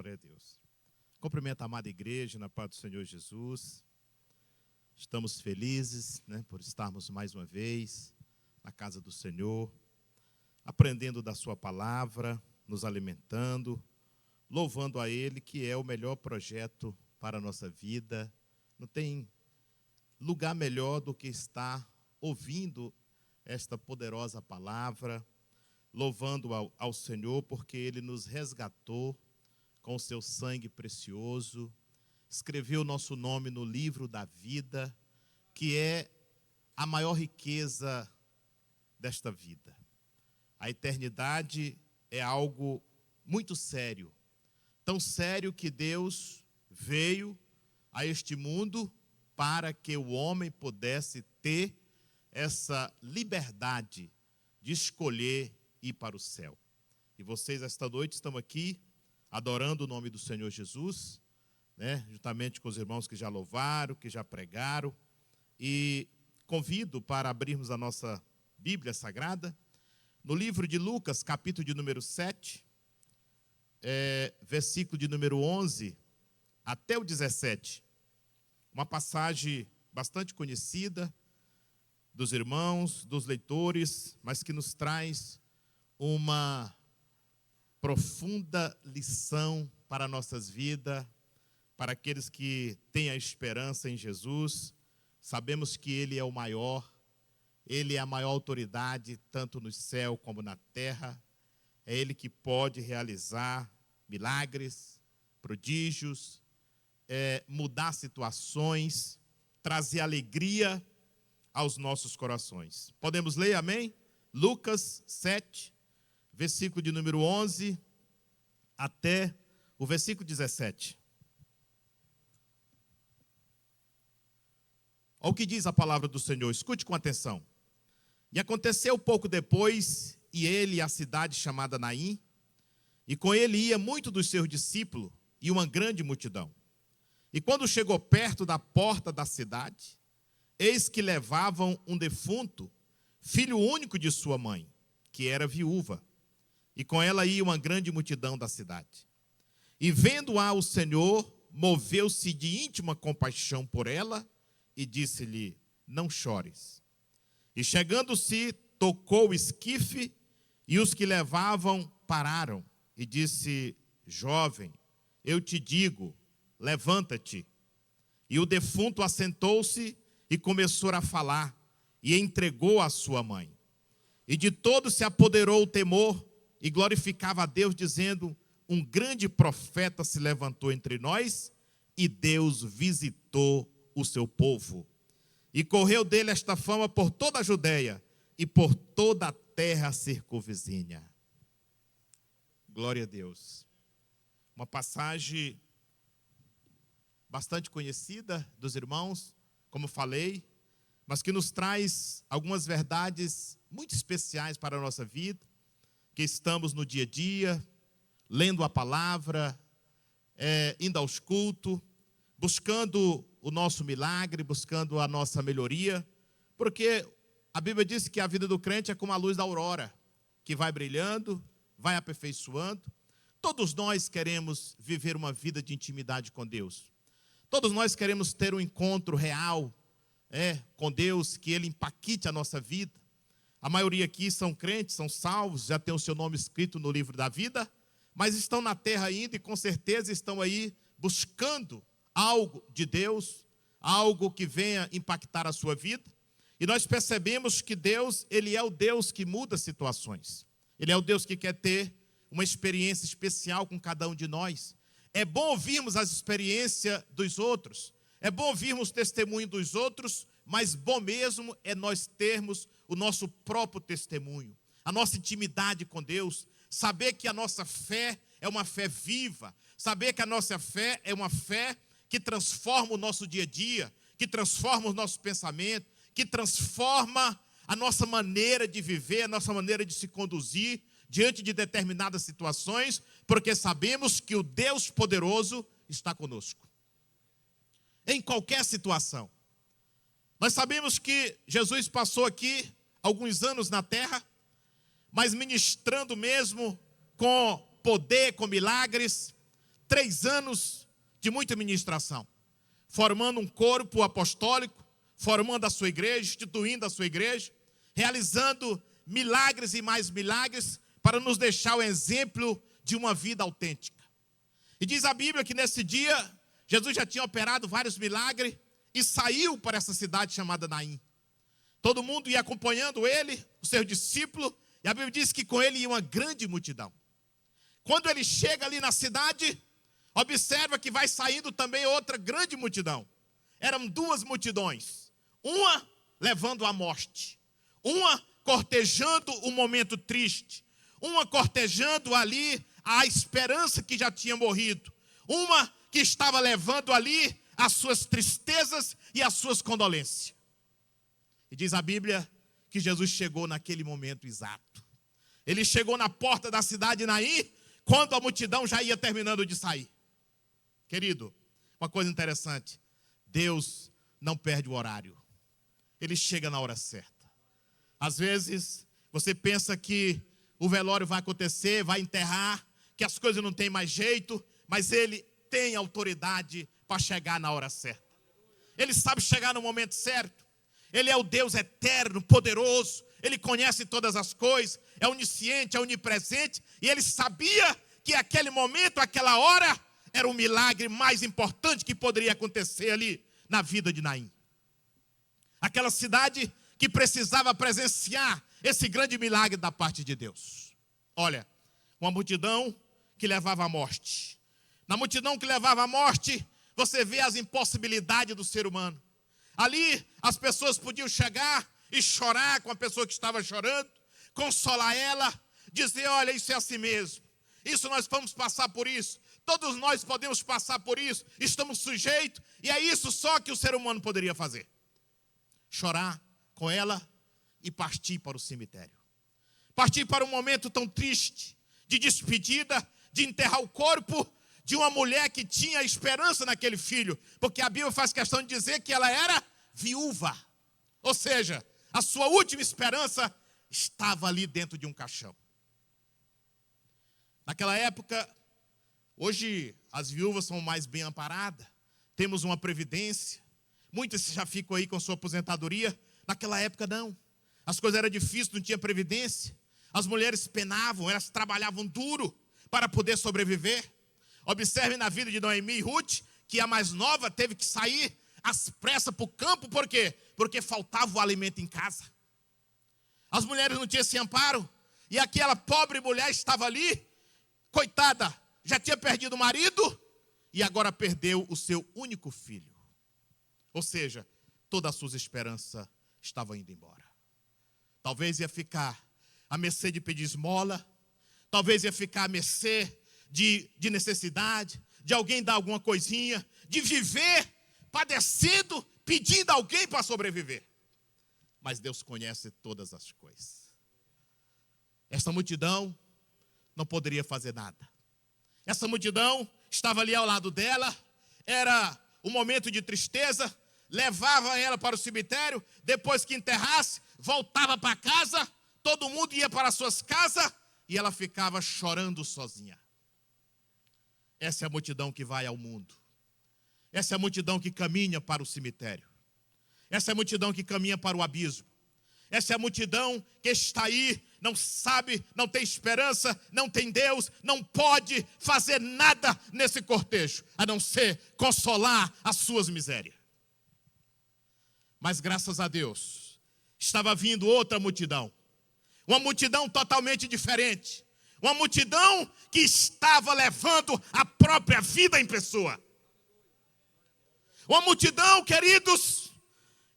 Glória a Deus. Cumprimento a amada igreja na paz do Senhor Jesus. Estamos felizes, por estarmos mais uma vez na casa do Senhor, aprendendo da sua palavra, nos alimentando, louvando a Ele, que é o melhor projeto para a nossa vida. Não tem lugar melhor do que estar ouvindo esta poderosa palavra, louvando ao Senhor, porque Ele nos resgatou com o seu sangue precioso, escreveu o nosso nome no livro da vida, que é a maior riqueza desta vida. A eternidade é algo muito sério, tão sério que Deus veio a este mundo para que o homem pudesse ter essa liberdade de escolher ir para o céu. E vocês esta noite estão aqui adorando o nome do Senhor Jesus, juntamente com os irmãos que já louvaram, que já pregaram. E convido para abrirmos a nossa Bíblia Sagrada no livro de Lucas, capítulo de número 7, versículo de número 11 até o 17. Uma passagem bastante conhecida dos irmãos, dos leitores, mas que nos traz uma profunda lição para nossas vidas, para aqueles que têm a esperança em Jesus. Sabemos que Ele é o maior, Ele é a maior autoridade, tanto no céu como na terra. É Ele que pode realizar milagres, prodígios, mudar situações, trazer alegria aos nossos corações. Podemos ler, amém? Lucas 7, versículo de número 11 até o versículo 17. Olha o que diz a palavra do Senhor, escute com atenção. E aconteceu pouco depois, e ele e a cidade chamada Naim, e com ele ia muito dos seus discípulos e uma grande multidão. E quando chegou perto da porta da cidade, eis que levavam um defunto, filho único de sua mãe, que era viúva, e com ela ia uma grande multidão da cidade. E vendo-a o Senhor, moveu-se de íntima compaixão por ela, e disse-lhe: não chores. E chegando-se, tocou o esquife, e os que levavam pararam, e disse: jovem, eu te digo, levanta-te. E o defunto assentou-se e começou a falar, e entregou a sua mãe. E de todos se apoderou o temor, e glorificava a Deus, dizendo: um grande profeta se levantou entre nós, e Deus visitou o seu povo. E correu dele esta fama por toda a Judeia, e por toda a terra circunvizinha. Glória a Deus. Uma passagem bastante conhecida dos irmãos, como falei, mas que nos traz algumas verdades muito especiais para a nossa vida, que estamos no dia a dia, lendo a palavra, indo aos cultos, buscando o nosso milagre, buscando a nossa melhoria, porque a Bíblia diz que a vida do crente é como a luz da aurora, que vai brilhando, vai aperfeiçoando. Todos nós queremos viver uma vida de intimidade com Deus. Todos nós queremos ter um encontro real com Deus, que Ele impacte a nossa vida. A maioria aqui são crentes, são salvos, já tem o seu nome escrito no livro da vida, mas estão na terra ainda e com certeza estão aí buscando algo de Deus, algo que venha impactar a sua vida. E nós percebemos que Deus, Ele é o Deus que muda situações. Ele é o Deus que quer ter uma experiência especial com cada um de nós. É bom ouvirmos as experiências dos outros, é bom ouvirmos o testemunho dos outros, mas bom mesmo é nós termos o nosso próprio testemunho, a nossa intimidade com Deus, saber que a nossa fé é uma fé viva, saber que a nossa fé é uma fé que transforma o nosso dia a dia, que transforma o nosso pensamento, que transforma a nossa maneira de viver, a nossa maneira de se conduzir diante de determinadas situações, porque sabemos que o Deus poderoso está conosco. Em qualquer situação. Nós sabemos que Jesus passou aqui alguns anos na terra, mas ministrando mesmo com poder, com milagres, 3 anos de muita ministração, formando um corpo apostólico, formando a sua igreja, instituindo a sua igreja, realizando milagres e mais milagres para nos deixar o exemplo de uma vida autêntica. E diz a Bíblia que nesse dia, Jesus já tinha operado vários milagres e saiu para essa cidade chamada Naim. Todo mundo ia acompanhando ele, o seu discípulo, e a Bíblia diz que com ele ia uma grande multidão. Quando ele chega ali na cidade, observa que vai saindo também outra grande multidão. Eram 2 multidões, uma levando à morte, uma cortejando o momento triste, uma cortejando ali a esperança que já tinha morrido, uma que estava levando ali as suas tristezas e as suas condolências. E diz a Bíblia que Jesus chegou naquele momento exato. Ele chegou na porta da cidade de Naim, quando a multidão já ia terminando de sair. Querido, uma coisa interessante, Deus não perde o horário. Ele chega na hora certa. Às vezes, você pensa que o velório vai acontecer, vai enterrar, que as coisas não têm mais jeito, mas Ele tem autoridade para chegar na hora certa. Ele sabe chegar no momento certo. Ele é o Deus eterno, poderoso. Ele conhece todas as coisas, é onisciente, é onipresente. E Ele sabia que aquele momento, aquela hora, era o milagre mais importante que poderia acontecer ali na vida de Naim. Aquela cidade que precisava presenciar esse grande milagre da parte de Deus. Olha, uma multidão que levava à morte. Na multidão que levava à morte, você vê as impossibilidades do ser humano. Ali, as pessoas podiam chegar e chorar com a pessoa que estava chorando, consolar ela, dizer, olha, isso é assim mesmo. Isso nós vamos passar por isso. Todos nós podemos passar por isso. Estamos sujeitos. E é isso só que o ser humano poderia fazer. Chorar com ela e partir para o cemitério. Partir para um momento tão triste, de despedida, de enterrar o corpo de uma mulher que tinha esperança naquele filho. Porque a Bíblia faz questão de dizer que ela era viúva. Ou seja, a sua última esperança estava ali dentro de um caixão. Naquela época, hoje as viúvas são mais bem amparadas, temos uma previdência, muitas já ficam aí com sua aposentadoria. Naquela época não, as coisas eram difíceis, não tinha previdência, as mulheres penavam, elas trabalhavam duro para poder sobreviver. Observe na vida de Noemi e Ruth, que a mais nova teve que sair às pressas para o campo, por quê? Porque faltava o alimento em casa. As mulheres não tinham esse amparo, e aquela pobre mulher estava ali, coitada, já tinha perdido o marido e agora perdeu o seu único filho. Ou seja, toda a sua esperança estava indo embora. Talvez ia ficar à mercê de pedir esmola, talvez ia ficar à mercê de necessidade, de alguém dar alguma coisinha, de viver padecendo, pedindo a alguém para sobreviver. Mas Deus conhece todas as coisas. Essa multidão não poderia fazer nada. Essa multidão estava ali ao lado dela, era um momento de tristeza, levava ela para o cemitério, depois que enterrasse, voltava para casa, todo mundo ia para as suas casas e ela ficava chorando sozinha. Essa é a multidão que vai ao mundo. Essa é a multidão que caminha para o cemitério. Essa é a multidão que caminha para o abismo. Essa é a multidão que está aí, não sabe, não tem esperança, não tem Deus, não pode fazer nada nesse cortejo, a não ser consolar as suas misérias. Mas graças a Deus, estava vindo outra multidão. Uma multidão totalmente diferente. Uma multidão que estava levando a própria vida em pessoa. Uma multidão, queridos,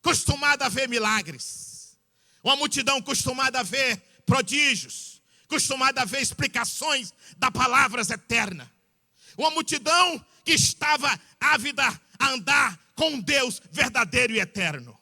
acostumada a ver milagres. Uma multidão acostumada a ver prodígios, acostumada a ver explicações das palavras eternas. Uma multidão que estava ávida a andar com um Deus verdadeiro e eterno.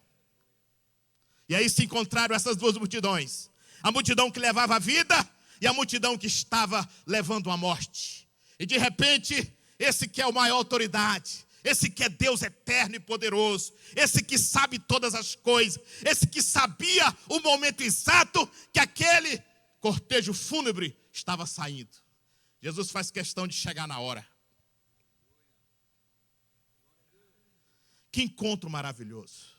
E aí se encontraram essas duas multidões. A multidão que levava a vida e a multidão que estava levando a morte. E de repente, esse que é o maior autoridade, esse que é Deus eterno e poderoso, esse que sabe todas as coisas, esse que sabia o momento exato que aquele cortejo fúnebre estava saindo. Jesus faz questão de chegar na hora. Que encontro maravilhoso.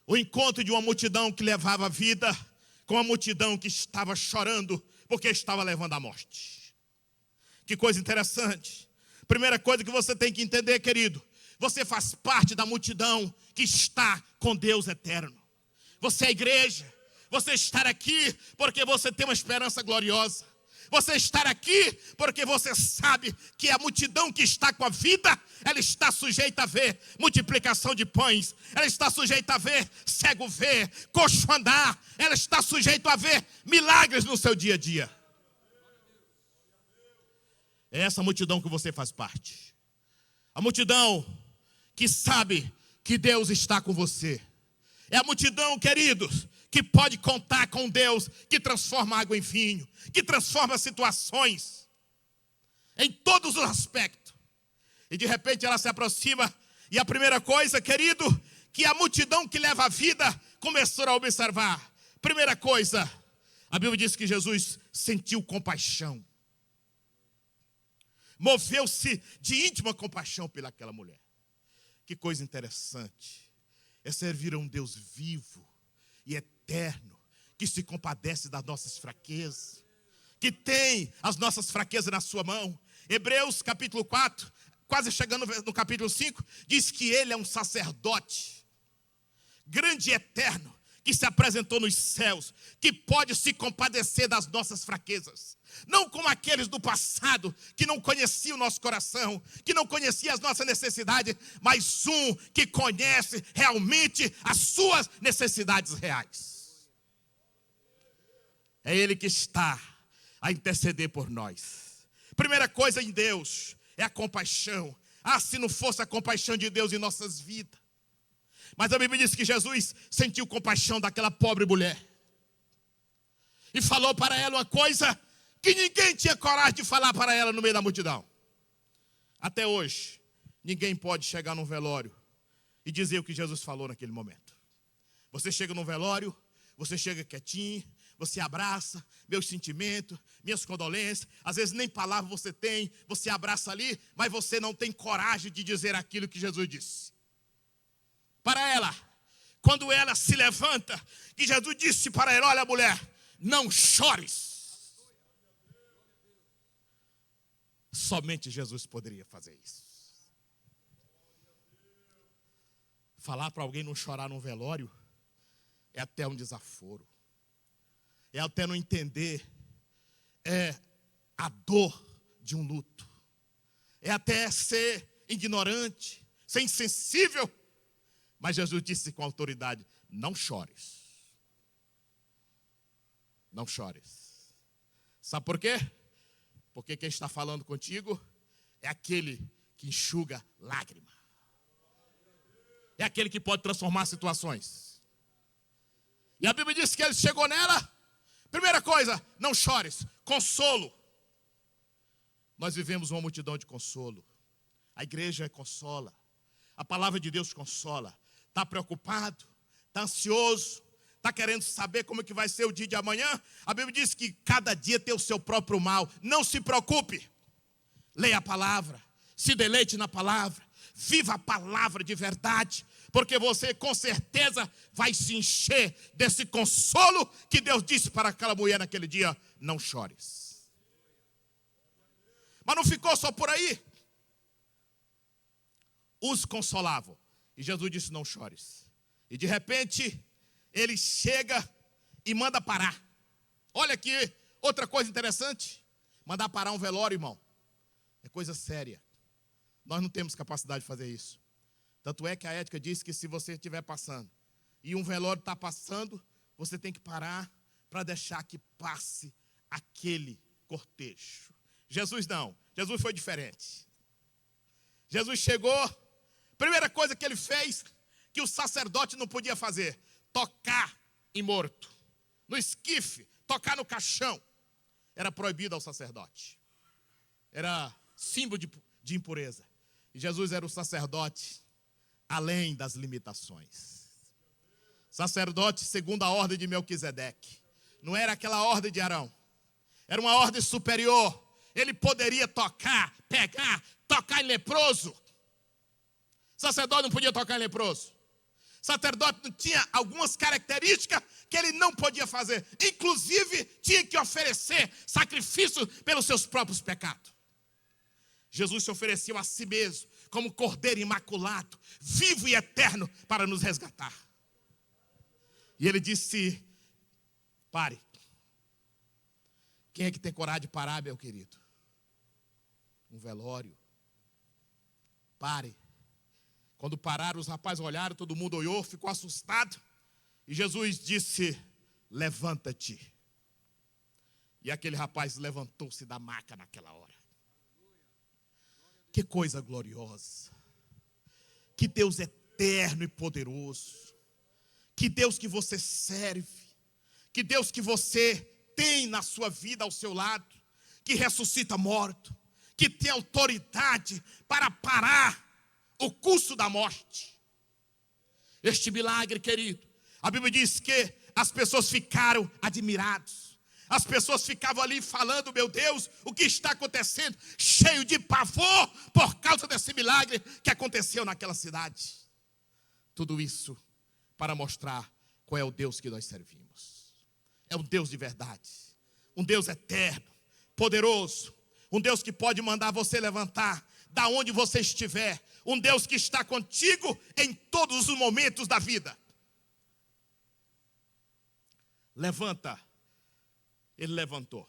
O encontro de uma multidão que levava a vida com uma multidão que estava chorando porque estava levando a morte. Que coisa interessante. Primeira coisa que você tem que entender, querido, você faz parte da multidão que está com Deus eterno. Você é igreja, você está aqui porque você tem uma esperança gloriosa. Você está aqui porque você sabe que a multidão que está com a vida, ela está sujeita a ver multiplicação de pães, ela está sujeita a ver cego ver, coxo andar, ela está sujeita a ver milagres no seu dia a dia. É essa multidão que você faz parte. A multidão que sabe que Deus está com você. É a multidão, queridos, que pode contar com Deus que transforma água em vinho, que transforma situações em todos os aspectos. E de repente ela se aproxima e a primeira coisa, querido, que a multidão que leva a vida começou a observar. Primeira coisa, a Bíblia diz que Jesus sentiu compaixão. Moveu-se de íntima compaixão pelaquela mulher. Que coisa interessante. É servir a um Deus vivo e eterno, que se compadece das nossas fraquezas, que tem as nossas fraquezas na sua mão. Hebreus capítulo 4, quase chegando no capítulo 5, diz que ele é um sacerdote grande e eterno, que se apresentou nos céus, que pode se compadecer das nossas fraquezas. Não como aqueles do passado, que não conheciam o nosso coração, que não conheciam as nossas necessidades, mas um que conhece realmente as suas necessidades reais. É Ele que está a interceder por nós. Primeira coisa em Deus é a compaixão. Ah, se não fosse a compaixão de Deus em nossas vidas. Mas a Bíblia diz que Jesus sentiu compaixão daquela pobre mulher. E falou para ela uma coisa que ninguém tinha coragem de falar para ela no meio da multidão. Até hoje, ninguém pode chegar num velório e dizer o que Jesus falou naquele momento. Você chega num velório, você chega quietinho, você abraça meus sentimentos, minhas condolências. Às vezes nem palavra você tem, você abraça ali, mas você não tem coragem de dizer aquilo que Jesus disse. Para ela, quando ela se levanta, que Jesus disse para ela: olha, mulher, não chores. Somente Jesus poderia fazer isso. Falar para alguém não chorar num velório é até um desaforo. É até não entender a dor de um luto. É até ser ignorante, ser insensível. Mas Jesus disse com autoridade: não chores. Não chores. Sabe por quê? Porque quem está falando contigo é aquele que enxuga lágrima. É aquele que pode transformar situações. E a Bíblia diz que ele chegou nela. Primeira coisa, não chores. Consolo. Nós vivemos uma multidão de consolo. A igreja consola. A palavra de Deus consola. Está preocupado, está ansioso, está querendo saber como é que vai ser o dia de amanhã. A Bíblia diz que cada dia tem o seu próprio mal. Não se preocupe. Leia a palavra, se deleite na palavra, viva a palavra de verdade, porque você com certeza vai se encher desse consolo que Deus disse para aquela mulher naquele dia: não chores. Mas não ficou só por aí. Os consolavam. E Jesus disse: não chores. E de repente, ele chega e manda parar. Olha aqui, outra coisa interessante. Mandar parar um velório, irmão, é coisa séria. Nós não temos capacidade de fazer isso. Tanto é que a ética diz que se você estiver passando e um velório está passando, você tem que parar para deixar que passe aquele cortejo. Jesus não. Jesus foi diferente. Jesus chegou. Primeira coisa que ele fez, que o sacerdote não podia fazer: tocar em morto. No esquife, tocar no caixão. Era proibido ao sacerdote. Era símbolo de impureza. E Jesus era o sacerdote além das limitações. Sacerdote segundo a ordem de Melquisedeque. Não era aquela ordem de Arão. Era uma ordem superior. Ele poderia tocar, pegar, tocar em leproso. Sacerdote não podia tocar em leproso. Sacerdote tinha algumas características que ele não podia fazer. Inclusive, tinha que oferecer sacrifício pelos seus próprios pecados. Jesus se ofereceu a si mesmo como cordeiro imaculado, vivo e eterno, para nos resgatar. E ele disse: pare. Quem é que tem coragem de parar, meu querido? Um velório. Pare. Quando pararam, os rapazes olharam, todo mundo olhou, ficou assustado. E Jesus disse: levanta-te. E aquele rapaz levantou-se da maca naquela hora. Que coisa gloriosa. Que Deus eterno e poderoso. Que Deus que você serve. Que Deus que você tem na sua vida ao seu lado. Que ressuscita morto. Que tem autoridade para parar o curso da morte. Este milagre, querido, a Bíblia diz que as pessoas ficaram admirados. As pessoas ficavam ali falando: meu Deus, o que está acontecendo? Cheio de pavor por causa desse milagre que aconteceu naquela cidade. Tudo isso para mostrar qual é o Deus que nós servimos. É um Deus de verdade, um Deus eterno, poderoso, um Deus que pode mandar você levantar da onde você estiver, um Deus que está contigo em todos os momentos da vida. Levanta. Ele levantou,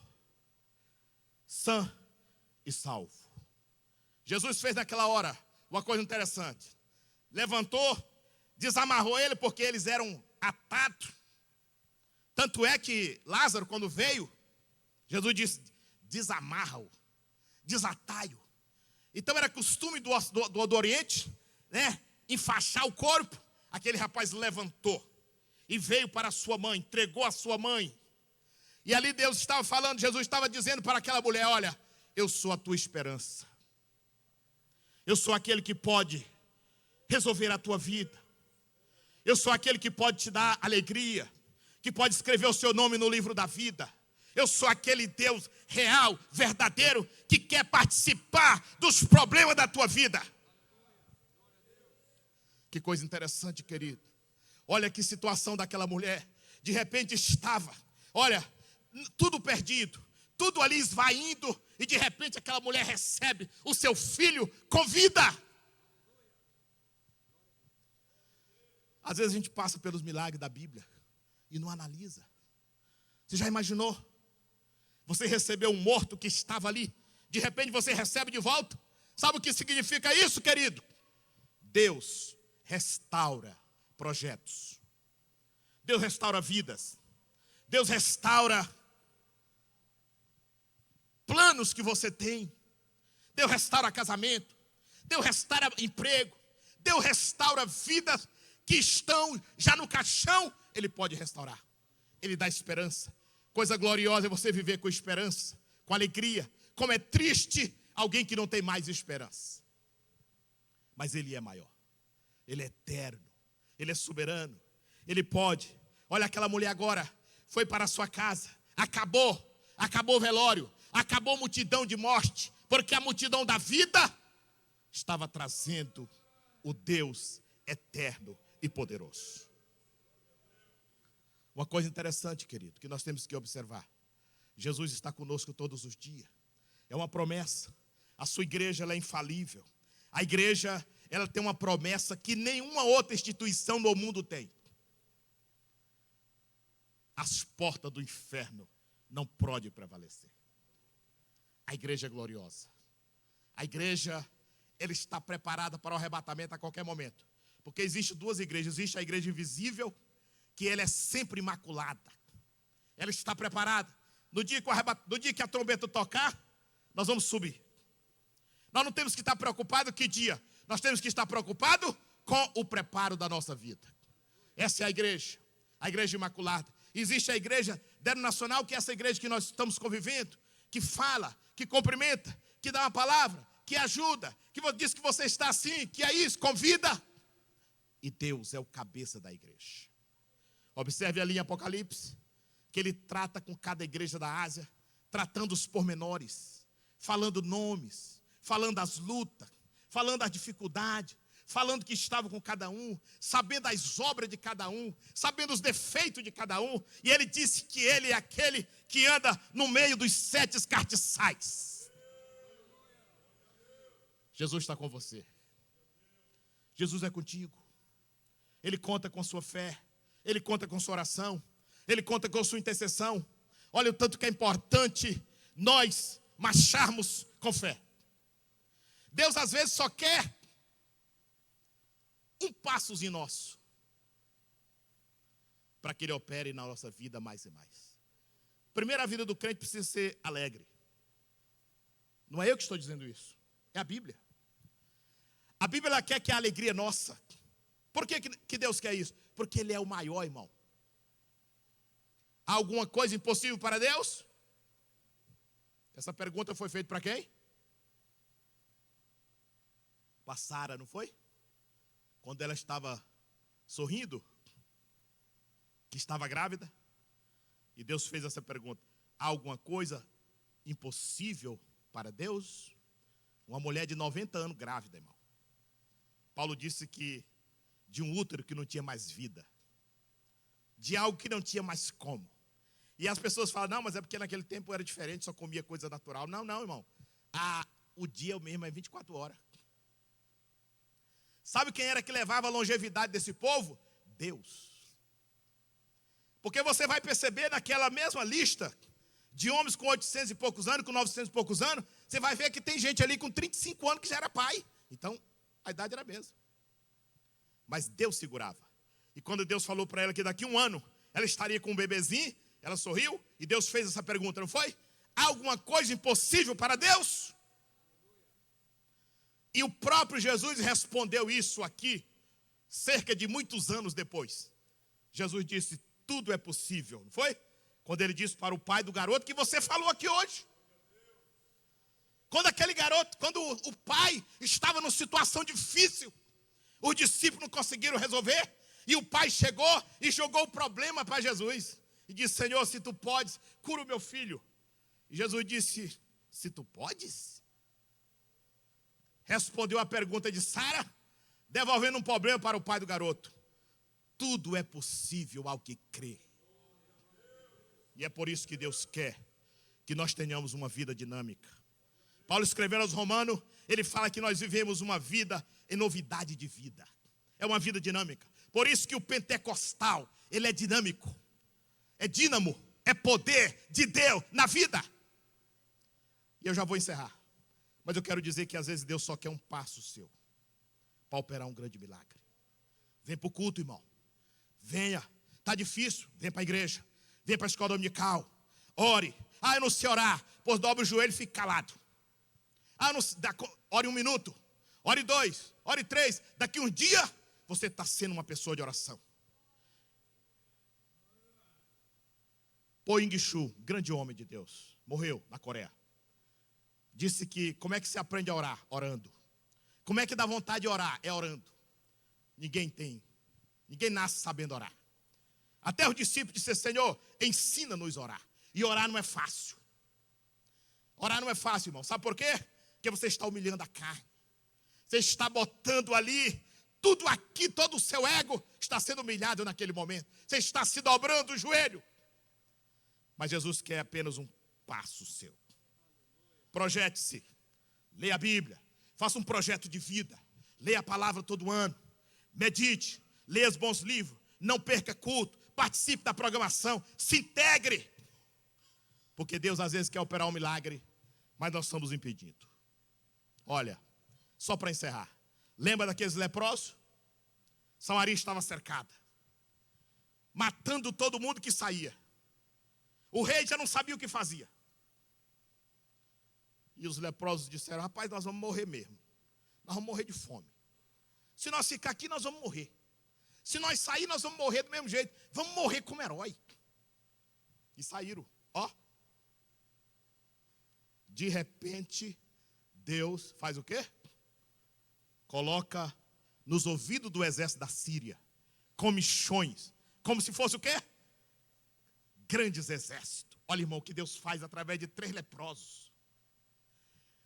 sã e salvo. Jesus fez naquela hora uma coisa interessante. Levantou, desamarrou ele, porque eles eram atados. Tanto é que Lázaro, quando veio, Jesus disse: desamarra-o, desatai-o. Então era costume do Oriente, né, enfaixar o corpo. Aquele rapaz levantou e veio para a sua mãe, entregou a sua mãe. E ali Deus estava falando, Jesus estava dizendo para aquela mulher: olha, eu sou a tua esperança. Eu sou aquele que pode resolver a tua vida. Eu sou aquele que pode te dar alegria, que pode escrever o seu nome no livro da vida. Eu sou aquele Deus real, verdadeiro, que quer participar dos problemas da tua vida. Que coisa interessante, querido. Olha que situação daquela mulher. De repente estava, olha, tudo perdido, tudo ali esvaindo, e de repente aquela mulher recebe o seu filho com vida. Às vezes a gente passa pelos milagres da Bíblia e não analisa. Você já imaginou? Você recebeu um morto que estava ali, de repente você recebe de volta. Sabe o que significa isso, querido? Deus restaura projetos. Deus restaura vidas. Deus restaura planos que você tem. Deus restaura casamento. Deus restaura emprego. Deus restaura vidas que estão já no caixão. Ele pode restaurar. Ele dá esperança. Coisa gloriosa é você viver com esperança, com alegria. Como é triste alguém que não tem mais esperança. Mas Ele é maior. Ele é eterno. Ele é soberano. Ele pode. Olha, aquela mulher agora foi para a sua casa. Acabou o velório. Acabou a multidão de morte. Porque a multidão da vida estava trazendo o Deus eterno e poderoso. Uma coisa interessante, querido, que nós temos que observar. Jesus está conosco todos os dias. É uma promessa. A sua igreja ela é infalível. A igreja ela tem uma promessa que nenhuma outra instituição no mundo tem. As portas do inferno não podem prevalecer. A igreja é gloriosa. A igreja ela está preparada para o arrebatamento a qualquer momento. Porque existem duas igrejas. Existe a igreja invisível, que ela é sempre imaculada. Ela está preparada. No dia que a trombeta tocar, nós vamos subir. Nós não temos que estar preocupados que dia. Nós temos que estar preocupados com o preparo da nossa vida. Essa é a igreja imaculada. Existe a igreja denominacional, que é essa igreja que nós estamos convivendo, que fala, que cumprimenta, que dá uma palavra, que ajuda, que diz que você está assim, que é isso, convida. E Deus é o cabeça da igreja. Observe ali em Apocalipse, que ele trata com cada igreja da Ásia, tratando os pormenores, falando nomes, falando as lutas, falando as dificuldades, falando que estava com cada um, sabendo as obras de cada um, sabendo os defeitos de cada um. E ele disse que ele é aquele que anda no meio dos 7 castiçais. Jesus está com você. Jesus é contigo. Ele conta com a sua fé. Ele conta com a sua oração. Ele conta com a sua intercessão. Olha o tanto que é importante nós marcharmos com fé. Deus às vezes só quer um passozinho nosso para que Ele opere na nossa vida mais e mais. Primeiro, a vida do crente precisa ser alegre. Não é eu que estou dizendo isso, é a Bíblia. A Bíblia ela quer que a alegria é nossa. Por que Deus quer isso? Porque Ele é o maior, irmão. Há alguma coisa impossível para Deus? Essa pergunta foi feita para quem? Para Sara, não foi? Quando ela estava sorrindo, que estava grávida, e Deus fez essa pergunta: há alguma coisa impossível para Deus? Uma mulher de 90 anos grávida, irmão. Paulo disse que de um útero que não tinha mais vida, de algo que não tinha mais como. E as pessoas falam: não, mas é porque naquele tempo era diferente, só comia coisa natural. Não, irmão. O dia mesmo é 24 horas. Sabe quem era que levava a longevidade desse povo? Deus. Porque você vai perceber naquela mesma lista de homens com 800 e poucos anos, com 900 e poucos anos, você vai ver que tem gente ali com 35 anos que já era pai. Então, a idade era a mesma. Mas Deus segurava. E quando Deus falou para ela que daqui a 1 ano ela estaria com um bebezinho, ela sorriu e Deus fez essa pergunta, não foi? Há alguma coisa impossível para Deus? E o próprio Jesus respondeu isso aqui, cerca de muitos anos depois. Jesus disse: tudo é possível, não foi? Quando ele disse para o pai do garoto que você falou aqui hoje. Quando aquele garoto, quando o pai estava numa situação difícil, os discípulos não conseguiram resolver, e o pai chegou e jogou o problema para Jesus. E disse: Senhor, se tu podes, cura o meu filho. E Jesus disse: se tu podes? Respondeu a pergunta de Sara, devolvendo um problema para o pai do garoto. Tudo é possível ao que crê. E é por isso que Deus quer que nós tenhamos uma vida dinâmica. Paulo escrevendo aos Romanos, ele fala que nós vivemos uma vida em novidade de vida. É uma vida dinâmica. Por isso que o pentecostal, ele é dinâmico. É dínamo, é poder de Deus na vida. E eu já vou encerrar. Mas eu quero dizer que às vezes Deus só quer um passo seu para operar um grande milagre. Vem para o culto, irmão. Venha. Está difícil? Vem para a igreja. Vem para a escola dominical. Ore. Eu não sei orar. Pois dobre o joelho e fique calado. Eu não sei, ore 1 minuto. Ore 2. Ore 3. Daqui um dia, você está sendo uma pessoa de oração. Po Ying-shu, grande homem de Deus, morreu na Coreia. Disse que, como é que se aprende a orar? Orando. Como é que dá vontade de orar? É orando. Ninguém nasce sabendo orar. Até os discípulos disseram: Senhor, ensina-nos a orar. E orar não é fácil. Orar não é fácil, irmão. Sabe por quê? Porque você está humilhando a carne. Você está botando ali, tudo aqui, todo o seu ego está sendo humilhado naquele momento. Você está se dobrando o joelho. Mas Jesus quer apenas um passo seu. Projete-se, leia a Bíblia, faça um projeto de vida, leia a palavra todo ano, medite, leia os bons livros, não perca culto, participe da programação, se integre. Porque Deus às vezes quer operar um milagre, mas nós estamos impedindo. Olha, só para encerrar, lembra daqueles leprosos? Samaria estava cercada, matando todo mundo que saía. O rei já não sabia o que fazia. E os leprosos disseram: rapaz, nós vamos morrer mesmo. Nós vamos morrer de fome. Se nós ficar aqui, nós vamos morrer. Se nós sair, nós vamos morrer do mesmo jeito. Vamos morrer como herói. E saíram. De repente, Deus faz o quê? Coloca nos ouvidos do exército da Síria comichões. Como se fosse o quê? Grandes exércitos. Olha, irmão, o que Deus faz através de 3 leprosos.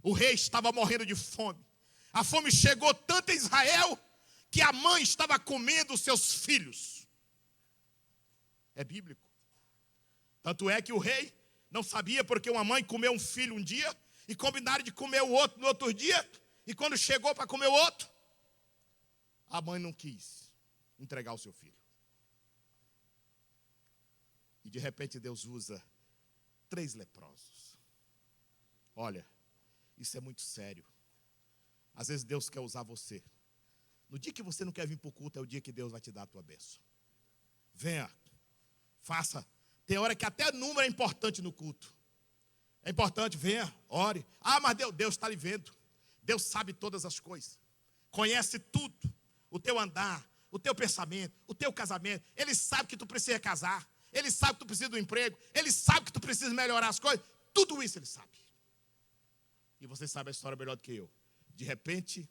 O rei estava morrendo de fome. A fome chegou tanto em Israel que a mãe estava comendo os seus filhos. É bíblico. Tanto é que o rei não sabia porque uma mãe comeu um filho um dia e combinaram de comer o outro no outro dia. E quando chegou para comer o outro, a mãe não quis entregar o seu filho. E de repente Deus usa 3 leprosos. Olha, isso é muito sério. Às vezes Deus quer usar você. No dia que você não quer vir para o culto, é o dia que Deus vai te dar a tua bênção. Venha, faça. Tem hora que até número é importante no culto. É importante, venha, ore. Ah, mas Deus está lhe vendo. Deus sabe todas as coisas. Conhece tudo. O teu andar, o teu pensamento, o teu casamento. Ele sabe que tu precisa casar. Ele sabe que tu precisa do emprego. Ele sabe que tu precisa melhorar as coisas. Tudo isso ele sabe. E você sabe a história melhor do que eu. De repente,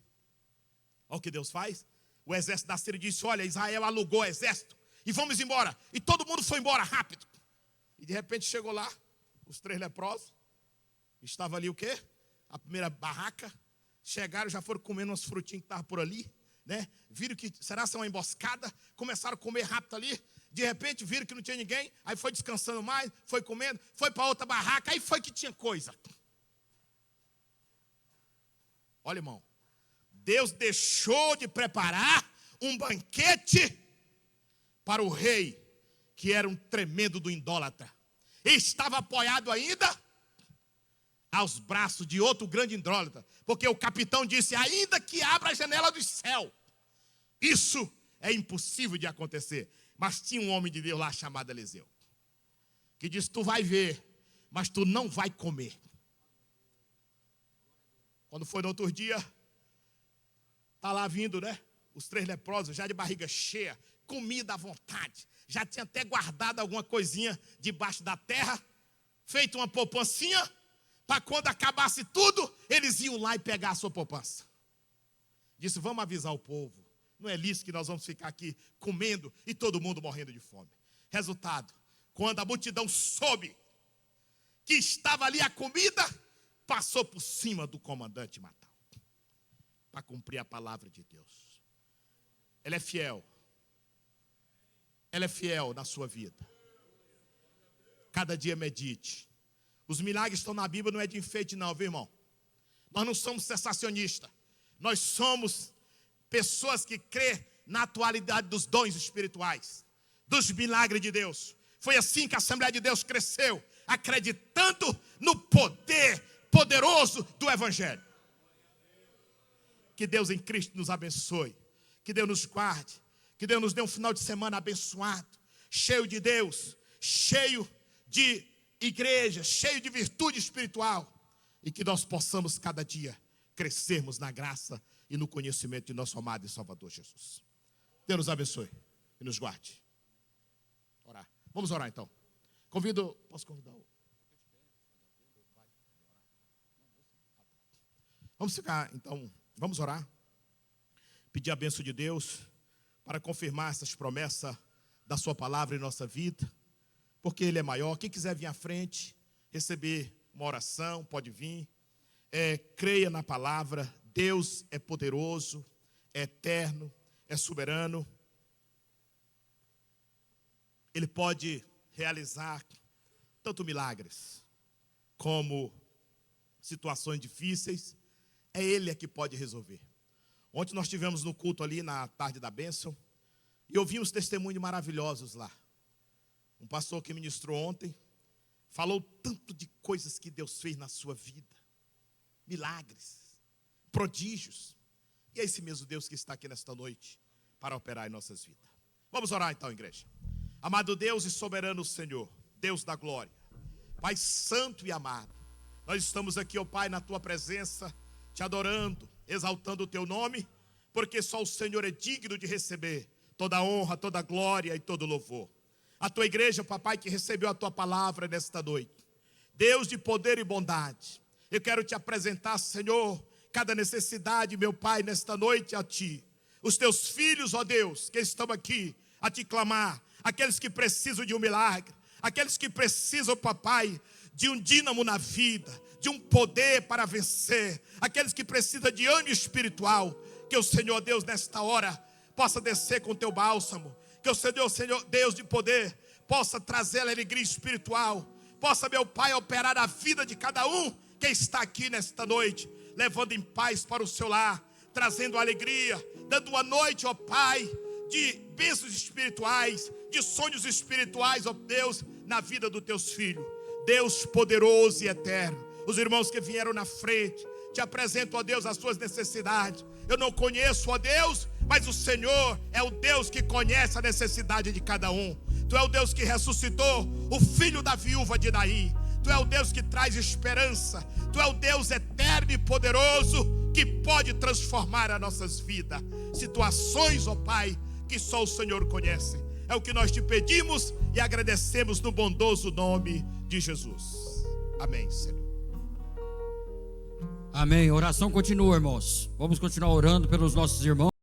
olha o que Deus faz. O exército da Síria disse, olha, Israel alugou o exército. E vamos embora. E todo mundo foi embora rápido. E de repente chegou lá, os 3 leprosos. Estava ali o quê? A primeira barraca. Chegaram, já foram comendo umas frutinhas que estavam por ali, né? Viram que, será que é uma emboscada? Começaram a comer rápido ali. De repente viram que não tinha ninguém. Aí foi descansando mais, foi comendo. Foi para outra barraca, aí foi que tinha coisa. Olha, irmão. Deus deixou de preparar um banquete para o rei, que era um tremendo do idólatra. E estava apoiado ainda aos braços de outro grande idólatra. Porque o capitão disse, ainda que abra a janela do céu. Isso é impossível de acontecer. Mas tinha um homem de Deus lá chamado Eliseu, que disse, tu vai ver, mas tu não vai comer. Quando foi no outro dia, está lá vindo, né? Os 3 leprosos, já de barriga cheia, comida à vontade. Já tinha até guardado alguma coisinha debaixo da terra, feito uma poupancinha, para quando acabasse tudo, eles iam lá e pegar a sua poupança. Disse, vamos avisar o povo. Não é lícito que nós vamos ficar aqui comendo e todo mundo morrendo de fome. Resultado, quando a multidão soube que estava ali a comida, passou por cima do comandante e matou. Para cumprir a palavra de Deus. Ela é fiel. Ela é fiel na sua vida. Cada dia medite. Os milagres estão na Bíblia, não é de enfeite não, viu, irmão? Nós não somos sensacionistas. Nós somos pessoas que crê na atualidade dos dons espirituais, dos milagres de Deus. Foi assim que a Assembleia de Deus cresceu, acreditando no poder poderoso do Evangelho. Que Deus em Cristo nos abençoe, que Deus nos guarde, que Deus nos dê um final de semana abençoado, cheio de Deus, cheio de igreja, cheio de virtude espiritual, e que nós possamos cada dia crescermos na graça e no conhecimento de nosso amado e Salvador Jesus. Deus nos abençoe e nos guarde. Orar. Vamos orar então. Posso convidar o... Vamos ficar então, vamos orar. Pedir a bênção de Deus para confirmar essas promessas da sua palavra em nossa vida, porque Ele é maior. Quem quiser vir à frente, receber uma oração, pode vir. Creia na palavra. Deus é poderoso, é eterno, é soberano. Ele pode realizar tanto milagres como situações difíceis. É Ele que pode resolver. Ontem nós estivemos no culto ali na tarde da bênção e ouvimos testemunhos maravilhosos lá. Um pastor que ministrou ontem falou tanto de coisas que Deus fez na sua vida. Milagres, prodígios. E é esse mesmo Deus que está aqui nesta noite para operar em nossas vidas. Vamos orar então, igreja. Amado Deus e soberano Senhor, Deus da glória, Pai santo e amado, nós estamos aqui, ó Pai, na Tua presença, te adorando, exaltando o Teu nome, porque só o Senhor é digno de receber toda a honra, toda a glória e todo o louvor. A Tua igreja, Papai, que recebeu a Tua palavra nesta noite, Deus de poder e bondade, eu quero Te apresentar, Senhor, cada necessidade, meu Pai, nesta noite a Ti. Os Teus filhos, ó Deus, que estão aqui a Te clamar, aqueles que precisam de um milagre, aqueles que precisam, Papai, de um dínamo na vida, de um poder para vencer, aqueles que precisam de ânimo espiritual, que o Senhor Deus nesta hora possa descer com o teu bálsamo. Que o Senhor Deus de poder possa trazer a alegria espiritual. Possa, meu Pai, operar a vida de cada um que está aqui nesta noite, levando em paz para o seu lar, trazendo alegria, dando uma noite, ó Pai, de bênçãos espirituais, de sonhos espirituais, ó Deus, na vida dos teus filhos. Deus poderoso e eterno, os irmãos que vieram na frente, te apresento, ó Deus, as suas necessidades. Eu não conheço, ó Deus, mas o Senhor é o Deus que conhece a necessidade de cada um. Tu é o Deus que ressuscitou o filho da viúva de Naim. Tu é o Deus que traz esperança. Tu é o Deus eterno e poderoso que pode transformar as nossas vidas. Situações, ó Pai, que só o Senhor conhece. É o que nós te pedimos e agradecemos no bondoso nome de Jesus. Amém, Senhor. Amém. A oração continua, irmãos. Vamos continuar orando pelos nossos irmãos.